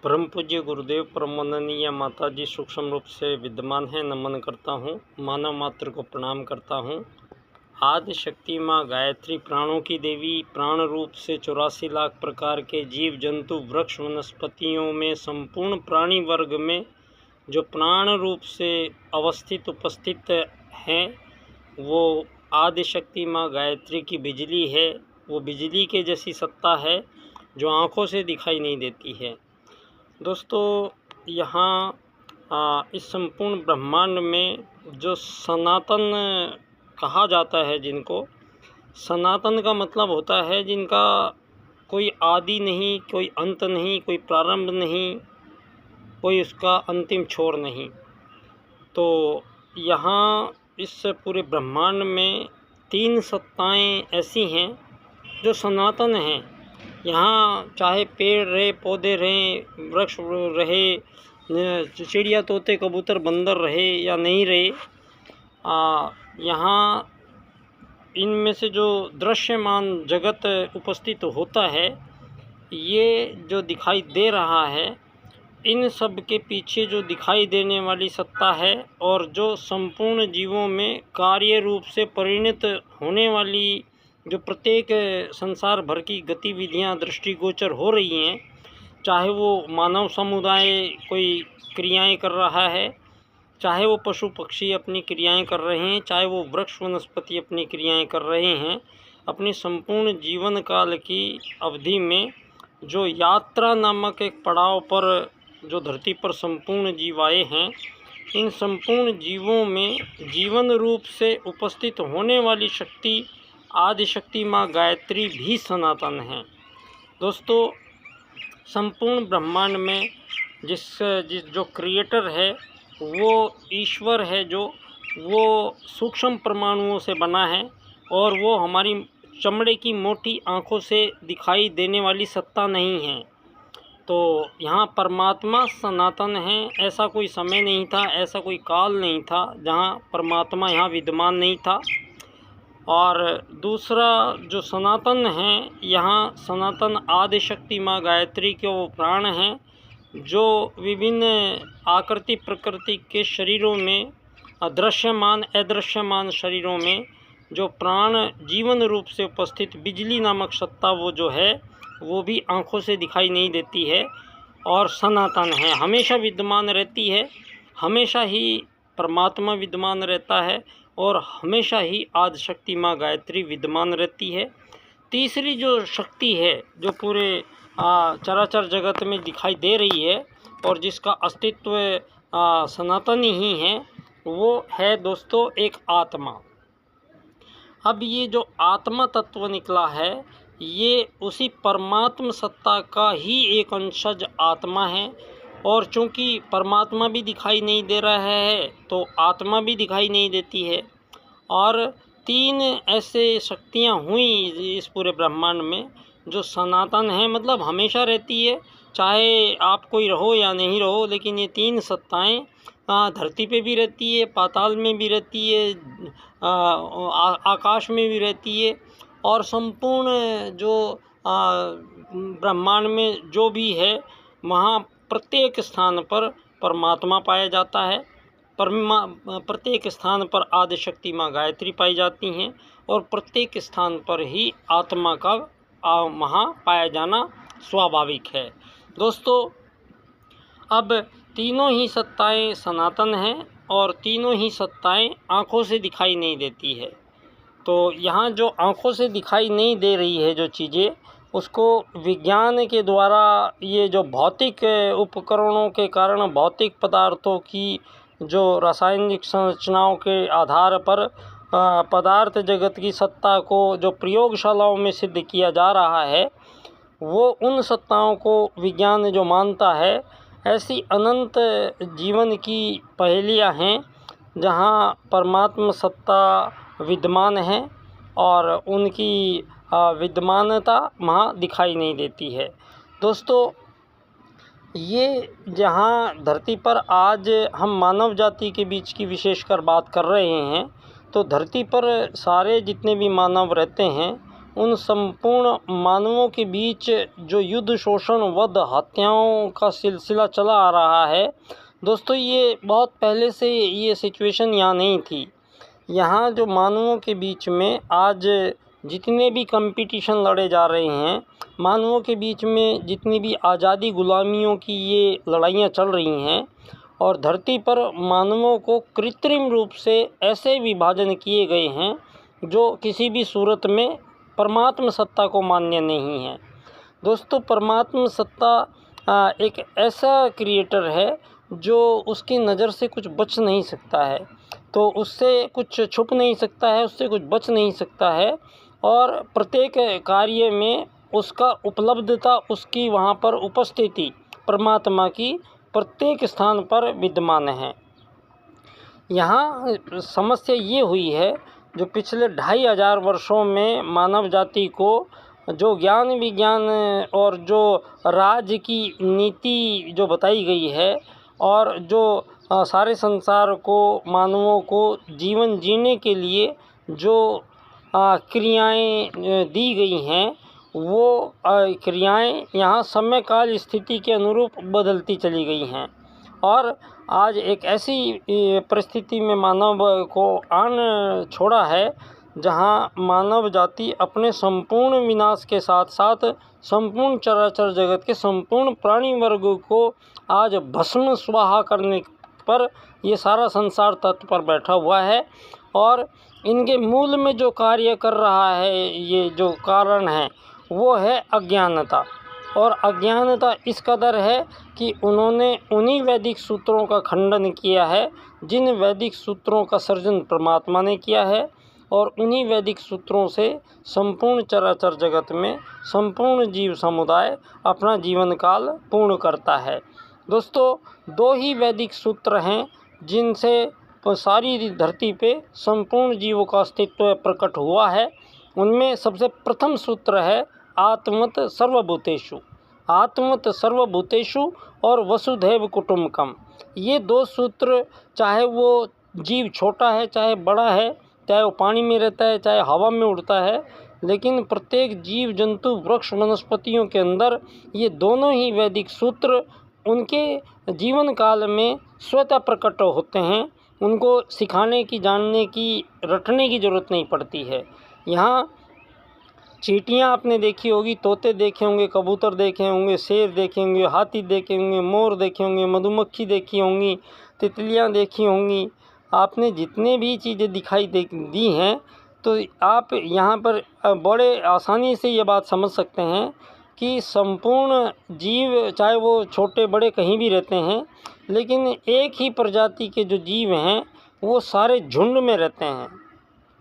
परम पूज्य गुरुदेव परम वंदनीय माता जी सूक्ष्म रूप से विद्यमान है। नमन करता हूँ, मानव मात्र को प्रणाम करता हूँ। आदि शक्ति माँ गायत्री प्राणों की देवी, प्राण रूप से 84 लाख प्रकार के जीव जंतु वृक्ष वनस्पतियों में संपूर्ण प्राणी वर्ग में जो प्राण रूप से अवस्थित उपस्थित हैं, वो आदि शक्ति माँ गायत्री की बिजली है। वो बिजली के जैसी सत्ता है जो आँखों से दिखाई नहीं देती है। दोस्तों, यहाँ इस संपूर्ण ब्रह्मांड में जो सनातन कहा जाता है, जिनको सनातन का मतलब होता है जिनका कोई आदि नहीं, कोई अंत नहीं, कोई प्रारंभ नहीं, कोई उसका अंतिम छोर नहीं। तो यहाँ इस पूरे ब्रह्मांड में 3 सत्ताएं ऐसी हैं जो सनातन हैं। यहाँ चाहे पेड़ रहे, पौधे रहें, वृक्ष रहे, चिड़िया तोते कबूतर बंदर रहे या नहीं रहे, यहाँ इनमें से जो दृश्यमान जगत उपस्थित होता है, ये जो दिखाई दे रहा है, इन सब के पीछे जो दिखाई देने वाली सत्ता है और जो संपूर्ण जीवों में कार्य रूप से परिणत होने वाली जो प्रत्येक संसार भर की गतिविधियां दृष्टिगोचर हो रही हैं, चाहे वो मानव समुदाय कोई क्रियाएं कर रहा है, चाहे वो पशु पक्षी अपनी क्रियाएं कर रहे हैं, चाहे वो वृक्ष वनस्पति अपनी क्रियाएं कर रहे हैं, अपनी संपूर्ण जीवन काल की अवधि में जो यात्रा नामक एक पड़ाव पर जो धरती पर संपूर्ण जीव आए हैं, इन संपूर्ण जीवों में जीवन रूप से उपस्थित होने वाली शक्ति आदि शक्ति माँ गायत्री भी सनातन है। दोस्तों, संपूर्ण ब्रह्मांड में जिस जो क्रिएटर है वो ईश्वर है, जो वो सूक्ष्म परमाणुओं से बना है और वो हमारी चमड़े की मोटी आँखों से दिखाई देने वाली सत्ता नहीं है। तो यहाँ परमात्मा सनातन है। ऐसा कोई समय नहीं था, ऐसा कोई काल नहीं था जहाँ परमात्मा यहाँ विद्यमान नहीं था। और दूसरा जो सनातन है, यहाँ सनातन आदि शक्ति माँ गायत्री के वो प्राण हैं जो विभिन्न आकृति प्रकृति के शरीरों में, दृश्यमान अदृश्यमान शरीरों में जो प्राण जीवन रूप से उपस्थित बिजली नामक सत्ता वो जो है, वो भी आँखों से दिखाई नहीं देती है और सनातन है, हमेशा विद्यमान रहती है। हमेशा ही परमात्मा विद्यमान रहता है और हमेशा ही आदि शक्ति माँ गायत्री विद्यमान रहती है। तीसरी जो शक्ति है जो पूरे चराचर जगत में दिखाई दे रही है और जिसका अस्तित्व सनातन ही है, वो है दोस्तों एक आत्मा। अब ये जो आत्मा तत्व निकला है, ये उसी परमात्म सत्ता का ही एक अंशज आत्मा है। और चूँकि परमात्मा भी दिखाई नहीं दे रहा है तो आत्मा भी दिखाई नहीं देती है। और 3 ऐसे शक्तियाँ हुई इस पूरे ब्रह्मांड में जो सनातन है, मतलब हमेशा रहती है, चाहे आप कोई रहो या नहीं रहो, लेकिन ये 3 सत्ताएं धरती पे भी रहती है, पाताल में भी रहती है, आकाश में भी रहती है और संपूर्ण जो ब्रह्मांड में जो भी है, वहाँ प्रत्येक स्थान पर परमात्मा पाया जाता है। प्रत्येक स्थान पर आदि शक्ति माँ गायत्री पाई जाती हैं और प्रत्येक स्थान पर ही आत्मा का वहाँ पाया जाना स्वाभाविक है। दोस्तों, अब तीनों ही सत्ताएं सनातन हैं और तीनों ही सत्ताएं आँखों से दिखाई नहीं देती है। तो यहाँ जो आँखों से दिखाई नहीं दे रही है जो चीज़ें, उसको विज्ञान के द्वारा ये जो भौतिक उपकरणों के कारण भौतिक पदार्थों की जो रासायनिक संरचनाओं के आधार पर पदार्थ जगत की सत्ता को जो प्रयोगशालाओं में सिद्ध किया जा रहा है, वो उन सत्ताओं को विज्ञान जो मानता है, ऐसी अनंत जीवन की पहेलियाँ हैं जहाँ परमात्मा सत्ता विद्यमान है और उनकी विद्यमानता वहाँ दिखाई नहीं देती है। दोस्तों, ये जहाँ धरती पर आज हम मानव जाति के बीच की विशेषकर बात कर रहे हैं, तो धरती पर सारे जितने भी मानव रहते हैं उन संपूर्ण मानवों के बीच जो युद्ध, शोषण, वध, हत्याओं का सिलसिला चला आ रहा है दोस्तों, ये बहुत पहले से ये सिचुएशन यहाँ नहीं थी। यहाँ जो मानवों के बीच में आज जितने भी कंपटीशन लड़े जा रहे हैं, मानवों के बीच में जितनी भी आज़ादी गुलामियों की ये लड़ाइयाँ चल रही हैं, और धरती पर मानवों को कृत्रिम रूप से ऐसे विभाजन किए गए हैं जो किसी भी सूरत में परमात्म सत्ता को मान्य नहीं है। दोस्तों, परमात्म सत्ता एक ऐसा क्रिएटर है जो उसकी नज़र से कुछ बच नहीं सकता है, तो उससे कुछ छुप नहीं सकता है, उससे कुछ बच नहीं सकता है, और प्रत्येक कार्य में उसका उपलब्धता, उसकी वहाँ पर उपस्थिति परमात्मा की प्रत्येक स्थान पर विद्यमान है। यहाँ समस्या ये हुई है जो पिछले 2500 वर्षों में मानव जाति को जो ज्ञान विज्ञान और जो राज्य की नीति जो बताई गई है, और जो सारे संसार को, मानवों को जीवन जीने के लिए जो क्रियाएं दी गई हैं, वो क्रियाएं यहाँ समय काल स्थिति के अनुरूप बदलती चली गई हैं, और आज एक ऐसी परिस्थिति में मानव को आन छोड़ा है जहाँ मानव जाति अपने संपूर्ण विनाश के साथ साथ संपूर्ण चराचर जगत के संपूर्ण प्राणी वर्ग को आज भस्म स्वाहा करने पर ये सारा संसार तत्पर बैठा हुआ है। और इनके मूल में जो कार्य कर रहा है, ये जो कारण है वो है अज्ञानता। और अज्ञानता इस कदर है कि उन्होंने उन्हीं वैदिक सूत्रों का खंडन किया है जिन वैदिक सूत्रों का सर्जन परमात्मा ने किया है, और उन्हीं वैदिक सूत्रों से संपूर्ण चराचर जगत में संपूर्ण जीव समुदाय अपना जीवन काल पूर्ण करता है। दोस्तों, 2 ही वैदिक सूत्र हैं जिनसे सारी धरती पे संपूर्ण जीवों का अस्तित्व प्रकट हुआ है। उनमें सबसे प्रथम सूत्र है आत्मत सर्वभूतेषु, आत्मत सर्वभूतेषु और वसुधैव कुटुम्बकम। ये 2 सूत्र, चाहे वो जीव छोटा है चाहे बड़ा है, चाहे वो पानी में रहता है चाहे हवा में उड़ता है, लेकिन प्रत्येक जीव जंतु वृक्ष वनस्पतियों के अंदर ये दोनों ही वैदिक सूत्र उनके जीवन काल में स्वतः प्रकट होते हैं। उनको सिखाने की, जानने की, रटने की ज़रूरत नहीं पड़ती है। यहाँ चींटियाँ आपने देखी होगी, तोते देखे होंगे, कबूतर देखे होंगे, शेर देखे होंगे, हाथी देखे होंगे, मोर देखे होंगे, मधुमक्खी देखी होंगी, तितलियाँ देखी होंगी। आपने जितने भी चीज़ें दिखाई दी हैं, तो आप यहाँ पर बड़े आसानी से ये बात समझ सकते हैं कि संपूर्ण जीव, चाहे वो छोटे बड़े कहीं भी रहते हैं, लेकिन एक ही प्रजाति के जो जीव हैं वो सारे झुंड में रहते हैं।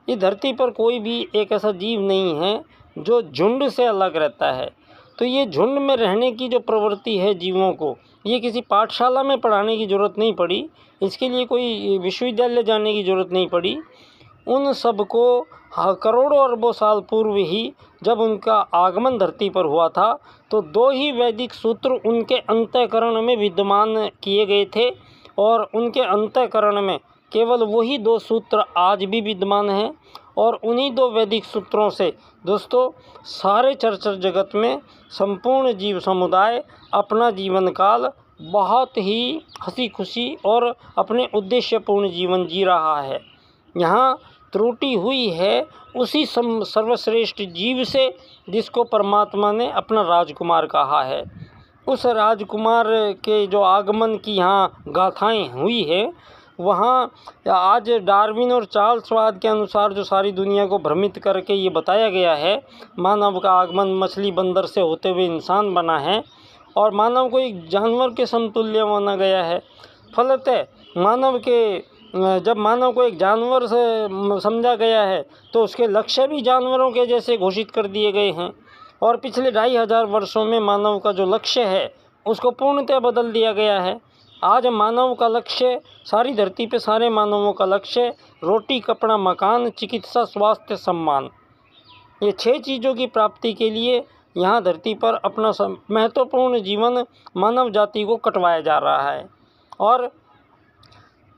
ये धरती पर कोई भी एक ऐसा जीव नहीं है जो झुंड से अलग रहता है। तो ये झुंड में रहने की जो प्रवृत्ति है जीवों को, ये किसी पाठशाला में पढ़ाने की ज़रूरत नहीं पड़ी, इसके लिए कोई विश्वविद्यालय जाने की ज़रूरत नहीं पड़ी। उन सब को करोड़ों अरबों साल पूर्व ही जब उनका आगमन धरती पर हुआ था, तो 2 ही वैदिक सूत्र उनके अंतःकरण में विद्यमान किए गए थे, और उनके अंतःकरण में केवल वही 2 सूत्र आज भी विद्यमान हैं। और उन्हीं 2 वैदिक सूत्रों से दोस्तों सारे चराचर जगत में संपूर्ण जीव समुदाय अपना जीवन काल बहुत ही हंसी खुशी और अपने उद्देश्यपूर्ण जीवन जी रहा है। यहाँ त्रुटि हुई है उसी सर्वश्रेष्ठ जीव से जिसको परमात्मा ने अपना राजकुमार कहा है। उस राजकुमार के जो आगमन की यहाँ गाथाएं हुई है, वहाँ आज डार्विन और चार्ल्सवाद के अनुसार जो सारी दुनिया को भ्रमित करके ये बताया गया है, मानव का आगमन मछली बंदर से होते हुए इंसान बना है, और मानव को एक जानवर के समतुल्य माना गया है। फलतः मानव के, जब मानव को एक जानवर से समझा गया है, तो उसके लक्ष्य भी जानवरों के जैसे घोषित कर दिए गए हैं। और पिछले 2500 वर्षों में मानव का जो लक्ष्य है उसको पूर्णतः बदल दिया गया है। आज मानव का लक्ष्य, सारी धरती पे सारे मानवों का लक्ष्य रोटी, कपड़ा, मकान, चिकित्सा, स्वास्थ्य, सम्मान, ये 6 चीज़ों की प्राप्ति के लिए यहाँ धरती पर अपना महत्वपूर्ण जीवन मानव जाति को कटवाया जा रहा है। और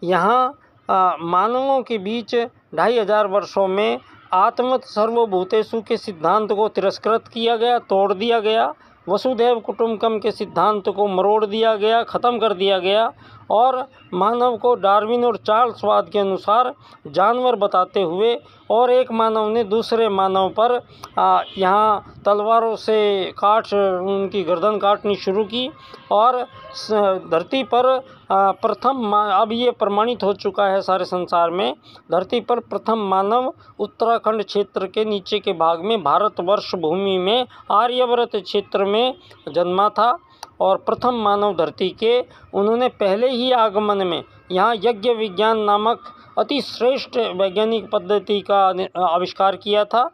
यहाँ मानवों के बीच 2500 वर्षों में आत्मत सर्वभूतेषु के सिद्धांत को तिरस्कृत किया गया, तोड़ दिया गया। वसुधैव कुटुंबकम के सिद्धांत को मरोड़ दिया गया, ख़त्म कर दिया गया और मानव को डार्विन और चार्ल्सवाद के अनुसार जानवर बताते हुए और एक मानव ने दूसरे मानव पर यहाँ तलवारों से उनकी गर्दन काटनी शुरू की और धरती पर प्रथम अब ये प्रमाणित हो चुका है सारे संसार में, धरती पर प्रथम मानव उत्तराखंड क्षेत्र के नीचे के भाग में भारतवर्ष भूमि में आर्यव्रत क्षेत्र में जन्मा था और प्रथम मानव धरती के उन्होंने पहले ही आगमन में यहाँ यज्ञ विज्ञान नामक अति श्रेष्ठ वैज्ञानिक पद्धति का आविष्कार किया था।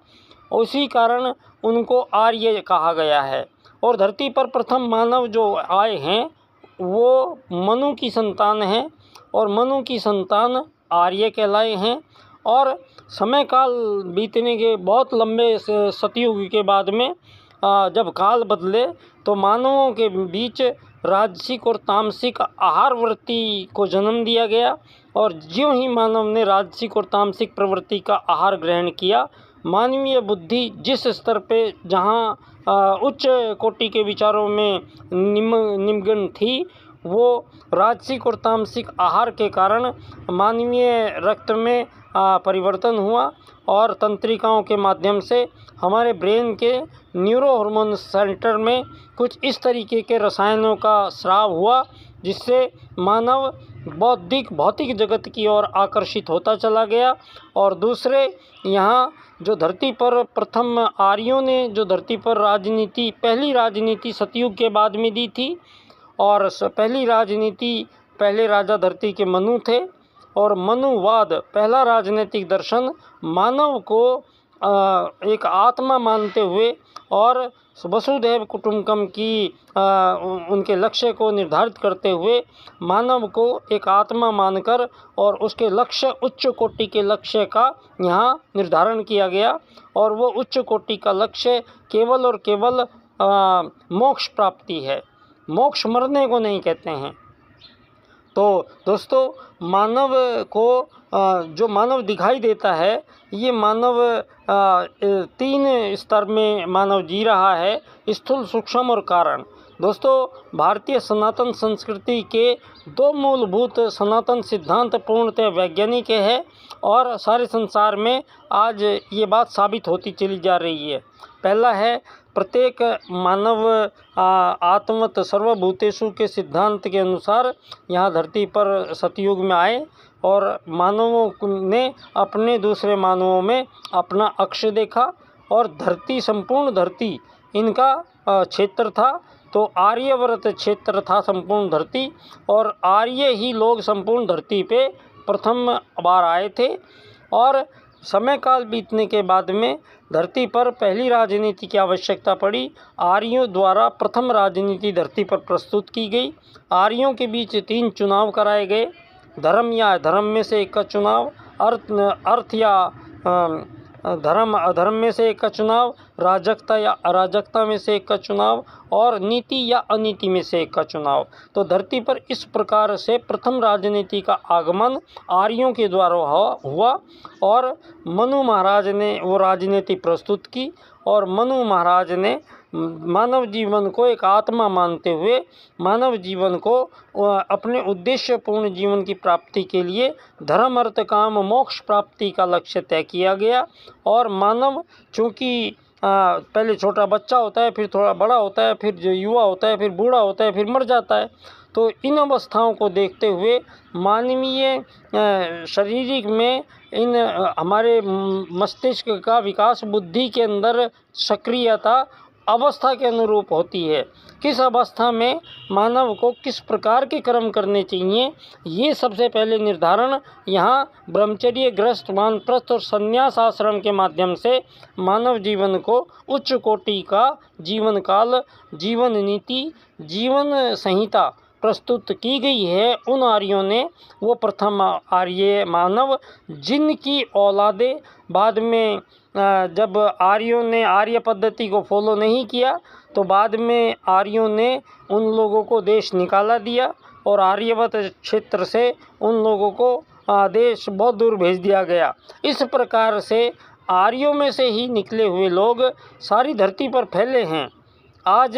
उसी कारण उनको आर्य कहा गया है। और धरती पर प्रथम मानव जो आए हैं वो मनु की संतान हैं और मनु की संतान आर्य कहलाए हैं। और समय काल बीतने के बहुत लंबे सतयुग के बाद में जब काल बदले तो मानवों के बीच राजसिक और तामसिक आहार वृत्ति को जन्म दिया गया और ज्यों ही मानव ने राजसिक और तामसिक प्रवृत्ति का आहार ग्रहण किया, मानवीय बुद्धि जिस स्तर पे जहाँ उच्च कोटि के विचारों में निमग्न थी, वो राजसिक और तामसिक आहार के कारण मानवीय रक्त में परिवर्तन हुआ और तंत्रिकाओं के माध्यम से हमारे ब्रेन के न्यूरो हार्मोन सेंटर में कुछ इस तरीके के रसायनों का स्राव हुआ जिससे मानव बौद्धिक भौतिक जगत की ओर आकर्षित होता चला गया। और दूसरे यहाँ जो धरती पर प्रथम आर्यों ने जो धरती पर राजनीति पहली राजनीति सतयुग के बाद में दी थी और पहली राजनीति पहले राजा धरती के मनु थे और मनुवाद पहला राजनीतिक दर्शन मानव को एक आत्मा मानते हुए और वसुधैव कुटुंबकम की उनके लक्ष्य को निर्धारित करते हुए मानव को एक आत्मा मानकर और उसके लक्ष्य उच्च कोटि के लक्ष्य का यहाँ निर्धारण किया गया और वो उच्च कोटि का लक्ष्य केवल और केवल मोक्ष प्राप्ति है। मोक्ष मरने को नहीं कहते हैं। तो दोस्तों, मानव को जो मानव दिखाई देता है ये मानव 3 स्तर में मानव जी रहा है, स्थूल, सूक्ष्म और कारण। दोस्तों, भारतीय सनातन संस्कृति के 2 मूलभूत सनातन सिद्धांत पूर्णतः वैज्ञानिक है और सारे संसार में आज ये बात साबित होती चली जा रही है। पहला है प्रत्येक मानव आत्मत सर्वभूतेषु के सिद्धांत के अनुसार यहाँ धरती पर सतयुग में आए और मानवों ने अपने दूसरे मानवों में अपना अक्ष देखा और धरती संपूर्ण धरती इनका क्षेत्र था। तो आर्यव्रत क्षेत्र था संपूर्ण धरती और आर्य ही लोग संपूर्ण धरती पे प्रथम बार आए थे। और समय काल बीतने के बाद में धरती पर पहली राजनीति की आवश्यकता पड़ी। आर्यों द्वारा प्रथम राजनीति धरती पर प्रस्तुत की गई। आर्यों के बीच 3 चुनाव कराए गए, धर्म या अधर्म में से एक का चुनाव, अर्थ या धर्म अधर्म में से एक का चुनाव, राजकता या अराजकता में से एक का चुनाव और नीति या अनीति में से एक का चुनाव। तो धरती पर इस प्रकार से प्रथम राजनीति का आगमन आर्यों के द्वारा हुआ और मनु महाराज ने वो राजनीति प्रस्तुत की और मनु महाराज ने मानव जीवन को एक आत्मा मानते हुए मानव जीवन को अपने उद्देश्यपूर्ण जीवन की प्राप्ति के लिए धर्म अर्थ काम मोक्ष प्राप्ति का लक्ष्य तय किया गया। और मानव चूँकि पहले छोटा बच्चा होता है, फिर थोड़ा बड़ा होता है, फिर जो युवा होता है, फिर बूढ़ा होता है, फिर मर जाता है। तो इन अवस्थाओं को देखते हुए मानवीय शारीरिक में इन हमारे मस्तिष्क का विकास बुद्धि के अंदर सक्रियता अवस्था के अनुरूप होती है। किस अवस्था में मानव को किस प्रकार के कर्म करने चाहिए, ये सबसे पहले निर्धारण यहाँ ब्रह्मचर्य ग्रस्त वानप्रस्थ और संन्यास आश्रम के माध्यम से मानव जीवन को उच्च कोटि का जीवन काल, जीवन नीति, जीवन संहिता प्रस्तुत की गई है। उन आर्यों ने वो प्रथम आर्य मानव जिनकी औलादे बाद में जब आर्यों ने आर्य पद्धति को फॉलो नहीं किया तो बाद में आर्यों ने उन लोगों को देश निकाला दिया और आर्यवत क्षेत्र से उन लोगों को देश बहुत दूर भेज दिया गया। इस प्रकार से आर्यों में से ही निकले हुए लोग सारी धरती पर फैले हैं। आज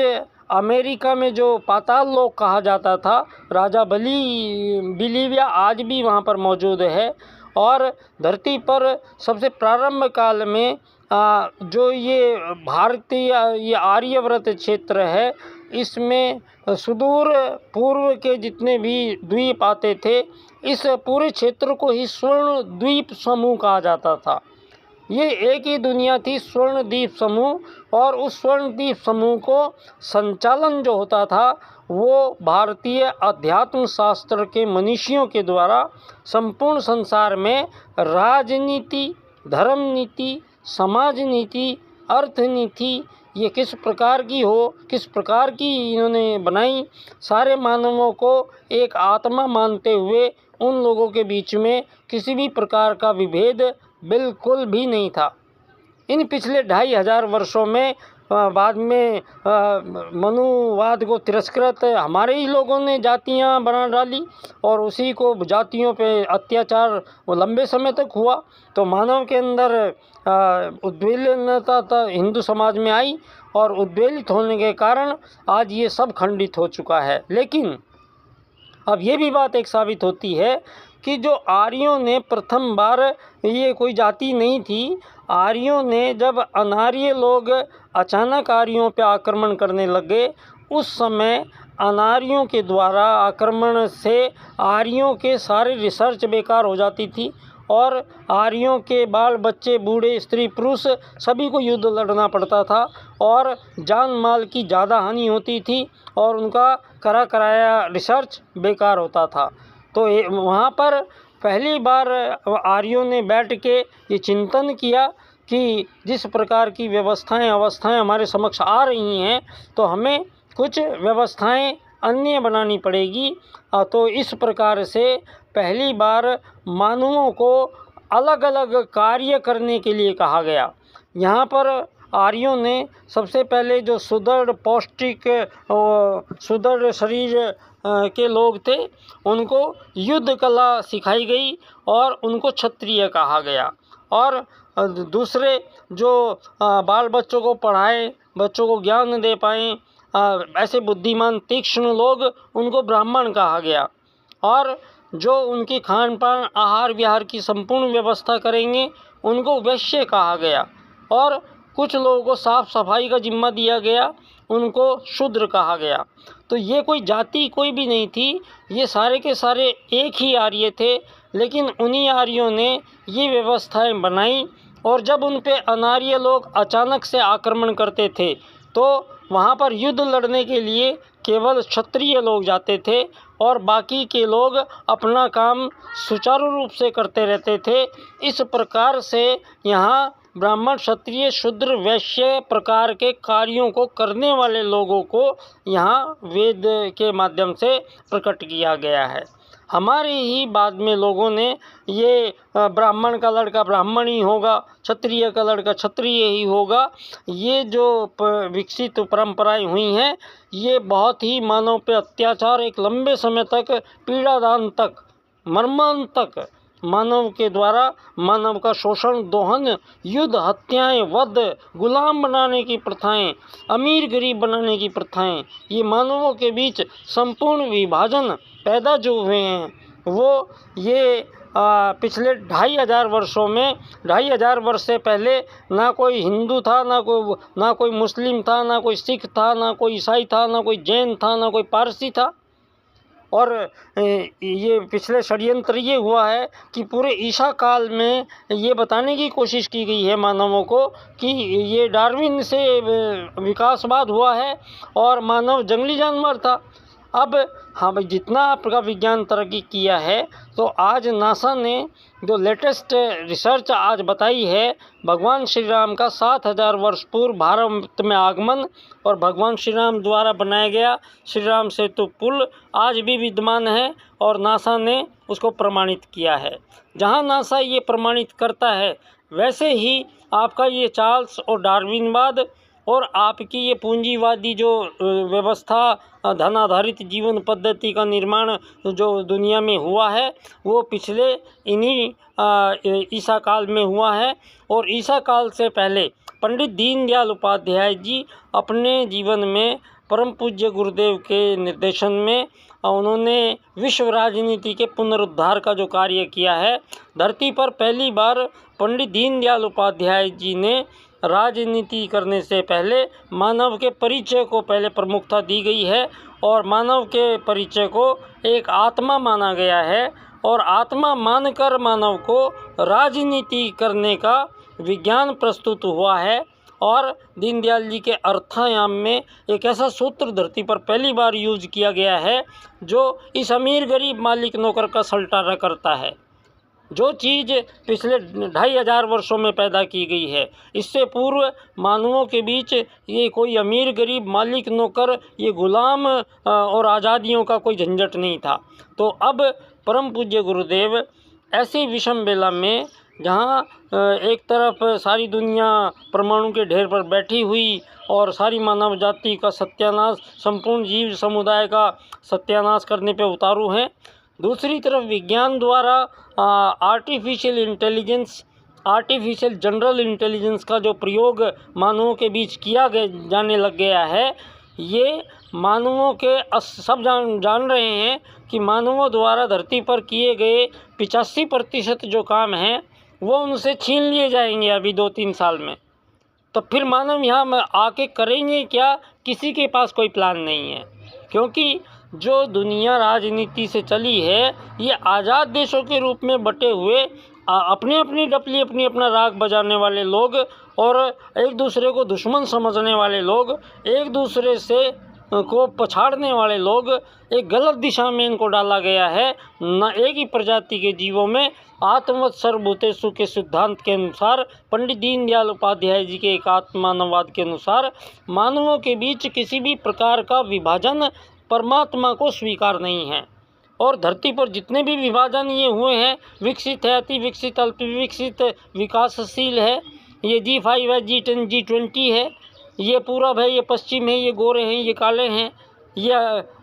अमेरिका में जो पाताल लोक कहा जाता था, राजा बिलीविया आज भी वहाँ पर मौजूद है। और धरती पर सबसे प्रारंभ काल में जो ये भारतीय ये आर्यव्रत क्षेत्र है, इसमें सुदूर पूर्व के जितने भी द्वीप आते थे, इस पूरे क्षेत्र को ही स्वर्ण द्वीप समूह कहा जाता था। ये एक ही दुनिया थी, स्वर्ण द्वीप समूह, और उस स्वर्ण द्वीप समूह को संचालन जो होता था वो भारतीय अध्यात्म शास्त्र के मनीषियों के द्वारा संपूर्ण संसार में राजनीति, धर्म नीति, समाज नीति, अर्थ नीति ये किस प्रकार की हो, किस प्रकार की इन्होंने बनाई, सारे मानवों को एक आत्मा मानते हुए उन लोगों के बीच में किसी भी प्रकार का विभेद बिल्कुल भी नहीं था। इन पिछले 2500 वर्षों में बाद में मनुवाद को तिरस्कृत हमारे ही लोगों ने जातियां बना डाली, और उसी को जातियों पे अत्याचार वो लंबे समय तक हुआ। तो मानव के अंदर उद्वेलनता हिंदू समाज में आई, और उद्वेलित होने के कारण आज ये सब खंडित हो चुका है। लेकिन अब ये भी बात एक साबित होती है कि जो आर्यों ने प्रथम बार, ये कोई जाति नहीं थी, आर्यों ने जब अनार्य लोग अचानक आर्यों पे आक्रमण करने लगे, उस समय अनार्यों के द्वारा आक्रमण से आर्यों के सारे रिसर्च बेकार हो जाती थी, और आर्यों के बाल बच्चे, बूढ़े, स्त्री, पुरुष सभी को युद्ध लड़ना पड़ता था, और जान माल की ज़्यादा हानि होती थी, और उनका कराया रिसर्च बेकार होता था। तो वहाँ पर पहली बार आर्यों ने बैठ के ये चिंतन किया कि जिस प्रकार की अवस्थाएं हमारे समक्ष आ रही हैं, तो हमें कुछ व्यवस्थाएं अन्य बनानी पड़ेगी। तो इस प्रकार से पहली बार मानवों को अलग अलग कार्य करने के लिए कहा गया। यहाँ पर आर्यों ने सबसे पहले जो सुदृढ़ पौष्टिक सुदृढ़ शरीर के लोग थे, उनको युद्ध कला सिखाई गई और उनको क्षत्रिय कहा गया। और दूसरे जो बाल बच्चों को पढ़ाए, बच्चों को ज्ञान दे पाएँ, ऐसे बुद्धिमान तीक्ष्ण लोग, उनको ब्राह्मण कहा गया। और जो उनकी खान पान, आहार विहार की संपूर्ण व्यवस्था करेंगे, उनको वैश्य कहा गया। और कुछ लोगों को साफ सफाई का जिम्मा दिया गया, उनको शूद्र कहा गया। तो ये कोई जाति कोई भी नहीं थी, ये सारे के सारे एक ही आर्य थे। लेकिन उन्हीं आर्यों ने ये व्यवस्थाएं बनाई, और जब उन पे अनार्य लोग अचानक से आक्रमण करते थे, तो वहाँ पर युद्ध लड़ने के लिए केवल क्षत्रिय लोग जाते थे, और बाकी के लोग अपना काम सुचारू रूप से करते रहते थे। इस प्रकार से यहाँ ब्राह्मण, क्षत्रिय, शूद्र, वैश्य प्रकार के कार्यों को करने वाले लोगों को यहाँ वेद के माध्यम से प्रकट किया गया है। हमारे ही बाद में लोगों ने ये ब्राह्मण का लड़का ब्राह्मण ही होगा, क्षत्रिय का लड़का क्षत्रिय ही होगा, ये जो विकसित परंपराएं हुई हैं, ये बहुत ही मानव पे अत्याचार, एक लंबे समय तक पीड़ादान तक, मर्मांतक मानव के द्वारा मानव का शोषण, दोहन, युद्ध, हत्याएं, वध, गुलाम बनाने की प्रथाएं, अमीर गरीब बनाने की प्रथाएं, ये मानवों के बीच संपूर्ण विभाजन पैदा जो हुए हैं, वो ये पिछले 2500 वर्षों में, 2500 वर्ष से पहले ना कोई हिंदू था, ना कोई मुस्लिम था, ना कोई सिख था, ना कोई ईसाई था, ना कोई जैन था, ना कोई पारसी था। और ये पिछले षड्यंत्र ये हुआ है कि पूरे ईसा काल में ये बताने की कोशिश की गई है मानवों को कि ये डार्विन से विकासवाद हुआ है और मानव जंगली जानवर था। अब हाँ, जितना आपका विज्ञान तरक्की किया है, तो आज नासा ने जो लेटेस्ट रिसर्च आज बताई है, भगवान श्री राम का 7000 वर्ष पूर्व भारत में आगमन और भगवान श्री राम द्वारा बनाया गया श्री राम सेतु पुल आज भी विद्यमान है, और नासा ने उसको प्रमाणित किया है। जहां नासा ये प्रमाणित करता है, वैसे ही आपका ये चार्ल्स और डार्विनवाद और आपकी ये पूंजीवादी जो व्यवस्था, धन आधारित जीवन पद्धति का निर्माण जो दुनिया में हुआ है वो पिछले इन्हीं ईसा काल में हुआ है। और ईसा काल से पहले पंडित दीनदयाल उपाध्याय जी अपने जीवन में परम पूज्य गुरुदेव के निर्देशन में उन्होंने विश्व राजनीति के पुनरुद्धार का जो कार्य किया है, धरती पर पहली बार पंडित दीनदयाल उपाध्याय जी ने राजनीति करने से पहले मानव के परिचय को पहले प्रमुखता दी गई है और मानव के परिचय को एक आत्मा माना गया है और आत्मा मानकर मानव को राजनीति करने का विज्ञान प्रस्तुत हुआ है। और दीनदयाल जी के अर्थायाम में एक ऐसा सूत्र धरती पर पहली बार यूज किया गया है जो इस अमीर गरीब मालिक नौकर का सलटारा करता है। जो चीज़ पिछले 2500 वर्षों में पैदा की गई है, इससे पूर्व मानवों के बीच ये कोई अमीर गरीब मालिक नौकर, ये गुलाम और आज़ादियों का कोई झंझट नहीं था। तो अब परम पूज्य गुरुदेव ऐसी विषम बेला में जहाँ एक तरफ सारी दुनिया परमाणु के ढेर पर बैठी हुई और सारी मानव जाति का सत्यानाश, संपूर्ण जीव समुदाय का सत्यानाश करने पे उतारू हैं, दूसरी तरफ विज्ञान द्वारा artificial intelligence, artificial general intelligence का जो प्रयोग मानवों के बीच किया जाने लग गया है, ये मानवों के सब जान रहे हैं कि मानवों द्वारा धरती पर किए गए 85% जो काम हैं वो उनसे छीन लिए जाएंगे अभी 2-3 साल में। तो फिर मानव यहाँ आके करेंगे क्या, किसी के पास कोई प्लान नहीं है। क्योंकि जो दुनिया राजनीति से चली है, ये आज़ाद देशों के रूप में बटे हुए अपनी अपनी डपली अपनी अपना राग बजाने वाले लोग और एक दूसरे को दुश्मन समझने वाले लोग, एक दूसरे से को पछाड़ने वाले लोग, एक गलत दिशा में इनको डाला गया है। न एक ही प्रजाति के जीवों में आत्मवत् सर्वभूतेषु के सिद्धांत के अनुसार, पंडित दीनदयाल उपाध्याय जी के एकात्म मानववाद के अनुसार मानवों के बीच किसी भी प्रकार का विभाजन परमात्मा को स्वीकार नहीं है। और धरती पर जितने भी विभाजन ये हुए हैं, विकसित है, अति विकसित, अल्प विकसित, विकासशील है, ये G5 है, G10, G20 है, ये पूरब है, ये पश्चिम है, ये गोरे हैं, ये काले हैं, ये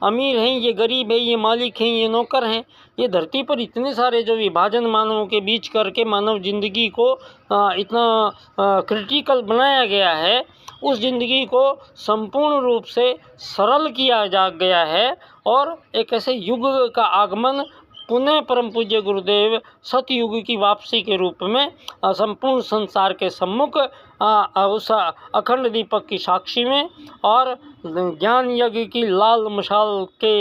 अमीर हैं, ये गरीब है, ये मालिक हैं, ये नौकर हैं। ये धरती पर इतने सारे जो विभाजन मानवों के बीच करके मानव जिंदगी को इतना क्रिटिकल बनाया गया है, उस जिंदगी को संपूर्ण रूप से सरल किया जा गया है। और एक ऐसे युग का आगमन पुनः परम पूज्य गुरुदेव सतयुग की वापसी के रूप में संपूर्ण संसार के सम्मुख उस अखंड दीपक की साक्षी में और ज्ञान यज्ञ की लाल मशाल के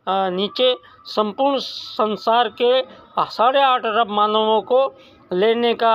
नीचे संपूर्ण संसार के 8.5 अरब मानवों को लेने का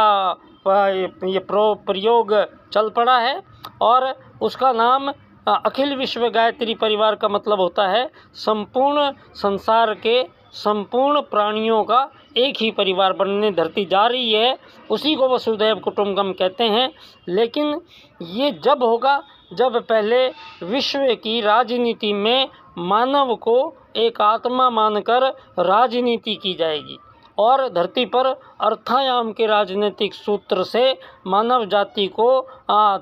ये प्रयोग चल पड़ा है। और उसका नाम अखिल विश्व गायत्री परिवार का मतलब होता है संपूर्ण संसार के संपूर्ण प्राणियों का एक ही परिवार बनने धरती जा रही है। उसी को वसुधैव कुटुंबकम कहते हैं। लेकिन ये जब होगा जब पहले विश्व की राजनीति में मानव को एक आत्मा मानकर राजनीति की जाएगी और धरती पर अर्थायाम के राजनीतिक सूत्र से मानव जाति को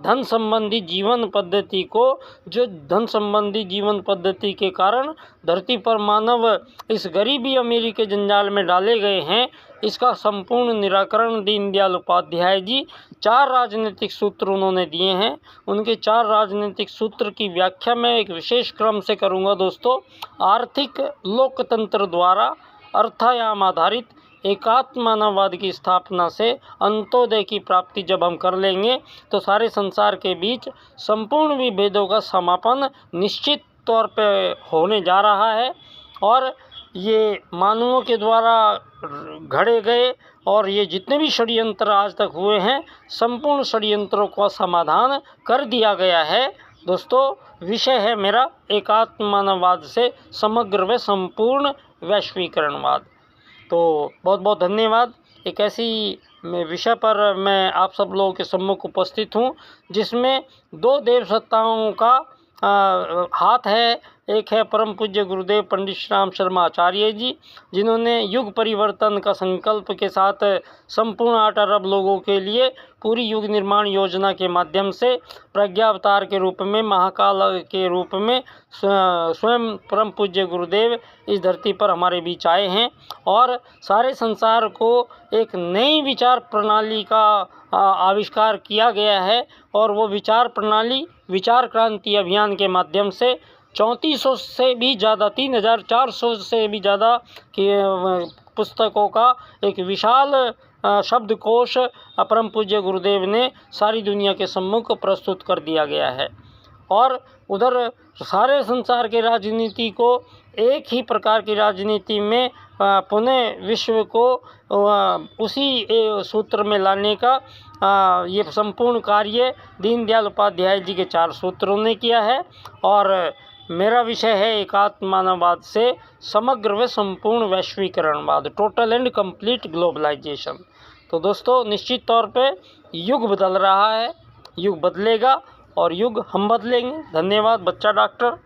धन संबंधी जीवन पद्धति को, जो धन संबंधी जीवन पद्धति के कारण धरती पर मानव इस गरीबी अमीरी के जंजाल में डाले गए हैं, इसका संपूर्ण निराकरण दीनदयाल उपाध्याय जी 4 राजनीतिक सूत्र उन्होंने दिए हैं। उनके 4 राजनीतिक सूत्र की व्याख्या मैं एक विशेष क्रम से करूँगा दोस्तों। आर्थिक लोकतंत्र द्वारा अर्थायाम आधारित एकात्म मानववाद की स्थापना से अंत्योदय की प्राप्ति जब हम कर लेंगे तो सारे संसार के बीच संपूर्ण विभेदों का समापन निश्चित तौर पे होने जा रहा है। और ये मानवों के द्वारा घड़े गए और ये जितने भी षड्यंत्र आज तक हुए हैं, संपूर्ण षड्यंत्रों का समाधान कर दिया गया है। दोस्तों, विषय है मेरा एकात्म मानववाद से समग्र व संपूर्ण वैश्वीकरणवाद। तो बहुत बहुत धन्यवाद। एक ऐसी विषय पर मैं आप सब लोगों के सम्मुख उपस्थित हूँ जिसमें 2 देव सत्ताओं का हाथ है, एक है परम पूज्य गुरुदेव पंडित श्री राम शर्मा आचार्य जी, जिन्होंने युग परिवर्तन का संकल्प के साथ संपूर्ण 8 अरब लोगों के लिए पूरी युग निर्माण योजना के माध्यम से प्रज्ञावतार के रूप में, महाकाल के रूप में स्वयं परम पूज्य गुरुदेव इस धरती पर हमारे बीच आए हैं और सारे संसार को एक नई विचार प्रणाली का आविष्कार किया गया है। और वो विचार प्रणाली विचार क्रांति अभियान के माध्यम से 3400 से भी ज़्यादा 3400 से भी ज़्यादा की पुस्तकों का एक विशाल शब्दकोश परम पूज्य गुरुदेव ने सारी दुनिया के सम्मुख प्रस्तुत कर दिया गया है। और उधर सारे संसार के राजनीति को एक ही प्रकार की राजनीति में पुनः विश्व को उसी सूत्र में लाने का ये संपूर्ण कार्य दीनदयाल उपाध्याय जी के 4 सूत्रों ने किया है। और मेरा विषय है एकात्म मानववाद से समग्र व संपूर्ण वैश्वीकरणवाद, टोटल एंड कंप्लीट ग्लोबलाइजेशन। तो दोस्तों, निश्चित तौर पे युग बदल रहा है, युग बदलेगा और युग हम बदलेंगे। धन्यवाद बच्चा डॉक्टर।